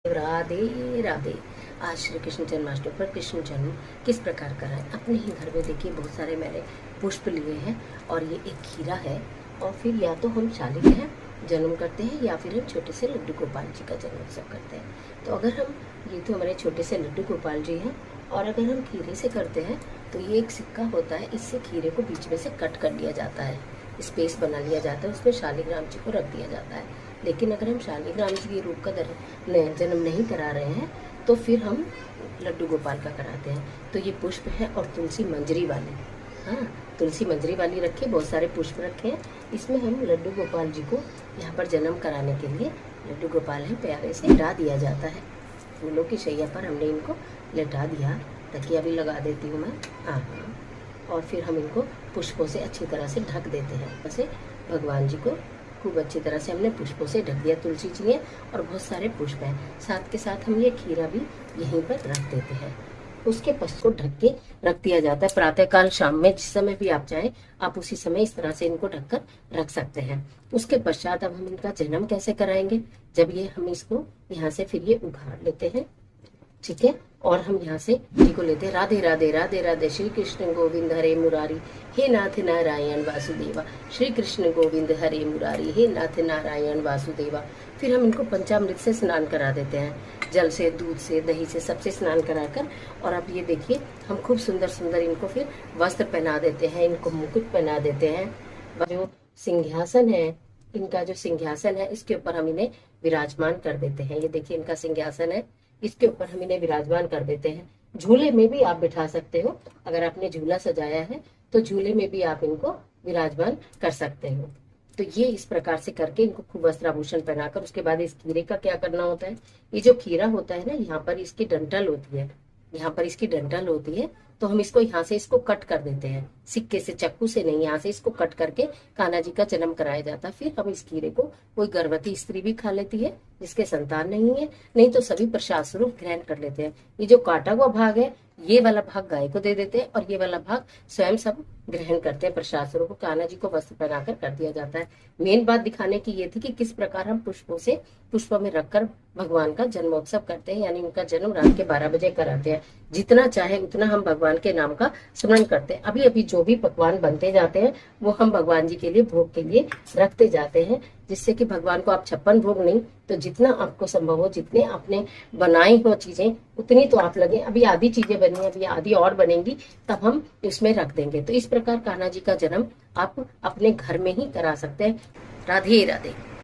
राधे राधे। आज श्री कृष्ण जन्माष्टमी पर कृष्ण जन्म किस प्रकार कराएं। अपने ही घर में देखिए बहुत सारे मैंने पुष्प लिए हैं और ये एक खीरा है। और फिर या तो हम शालिग्राम जन्म करते हैं या फिर हम छोटे से लड्डू गोपाल जी का जन्मोत्सव करते हैं। तो अगर हम ये तो हमारे छोटे से लड्डू गोपाल जी हैं, और अगर हम खीरे से करते हैं तो ये एक सिक्का होता है, इससे खीरे को बीच में से कट कर लिया जाता है, स्पेस बना लिया जाता है, उसमें शालिग्राम जी को रख दिया जाता है। लेकिन अगर हम शालिग्राम जी के रूप का जन्म नहीं करा रहे हैं तो फिर हम लड्डू गोपाल का कराते हैं। तो ये पुष्प है और तुलसी मंजरी वाली, हाँ तुलसी मंजरी वाली रखे, बहुत सारे पुष्प रखे हैं। इसमें हम लड्डू गोपाल जी को यहाँ पर जन्म कराने के लिए लड्डू गोपाल है प्यारे से लिटा दिया जाता है। फूलों की शैया पर हमने इनको लिटा दिया, तकिया भी लगा देती हूँ मैं, हाँ। और फिर हम इनको पुष्पों से अच्छी तरह से ढक देते हैं। वैसे भगवान जी को खूब अच्छी तरह से हमने पुष्पों से ढक दिया। तुलसी जी है और बहुत सारे पुष्प हैं, साथ के साथ हम ये खीरा भी यहीं पर रख देते हैं। उसके पश्चात को ढक के रख दिया जाता है। प्रातःकाल शाम में जिस समय भी आप चाहें आप उसी समय इस तरह से इनको ढककर रख सकते हैं। उसके पश्चात अब हम इनका जन्म कैसे कराएंगे, जब ये हम इसको यहाँ से फिर ये उघाड़ लेते हैं, ठीक है। और हम यहाँ से जी को लेते हैं, राधे राधे राधे राधे श्री कृष्ण गोविंद हरे मुरारी हे नाथ नारायण वासुदेवा, श्री कृष्ण गोविंद हरे मुरारी हे नाथ नारायण वासुदेवा। फिर हम इनको पंचामृत से स्नान करा देते हैं, जल से, दूध से, दही से, सबसे स्नान कराकर। और अब ये देखिए हम खूब सुंदर सुंदर इनको फिर वस्त्र पहना देते हैं, इनको मुकुट पहना देते हैं। जो सिंहासन है, इनका जो सिंहासन है इसके ऊपर हम इन्हें विराजमान कर देते हैं। ये देखिए इनका सिंहासन है, इसके ऊपर हम इन्हें विराजमान कर देते हैं। झूले में भी आप बिठा सकते हो, अगर आपने झूला सजाया है तो झूले में भी आप इनको विराजमान कर सकते हो। तो ये इस प्रकार से करके इनको खूब वस्त्राभूषण पहनाकर उसके बाद इस खीरे का क्या करना होता है, ये जो खीरा होता है ना, यहाँ पर इसकी डंठल होती है, यहाँ पर इसकी डंठल होती है, तो हम इसको यहाँ से इसको कट कर देते हैं, सिक्के से, चाकू से नहीं, यहाँ से इसको कट करके कान्हा जी का जन्म कराया जाता है। फिर हम इस खीरे को कोई गर्भवती स्त्री भी खा लेती है जिसके संतान नहीं है, नहीं तो सभी प्रसाद स्वरूप ग्रहण कर लेते हैं। ये जो काटा हुआ भाग है ये वाला भाग गाय को दे देते हैं और ये वाला भाग स्वयं सब ग्रहण करते हैं। प्रसाद स्वरूप कान्हा जी को वस्त्र पहनाकर कर दिया जाता है। मेन बात दिखाने की ये थी कि किस प्रकार हम पुष्पों में रखकर भगवान का जन्मोत्सव करते हैं, यानी उनका जन्म रात के 12 बजे कराते हैं। जितना चाहे उतना हम भगवान के नाम का स्मरण करते हैं। अभी अभी जो भी पकवान बनते जाते हैं वो हम भगवान जी के लिए भोग के लिए रखते जाते हैं, जिससे कि भगवान को आप 56 भोग नहीं तो जितना आपको संभव हो, जितने आपने बनाई हो चीजें उतनी तो आप लगे। अभी आधी चीजें बनी है, अभी आधी और बनेंगी, तब हम इसमें रख देंगे। तो इस प्रकार कान्हा जी का जन्म आप अपने घर में ही करा सकते हैं। राधे राधे।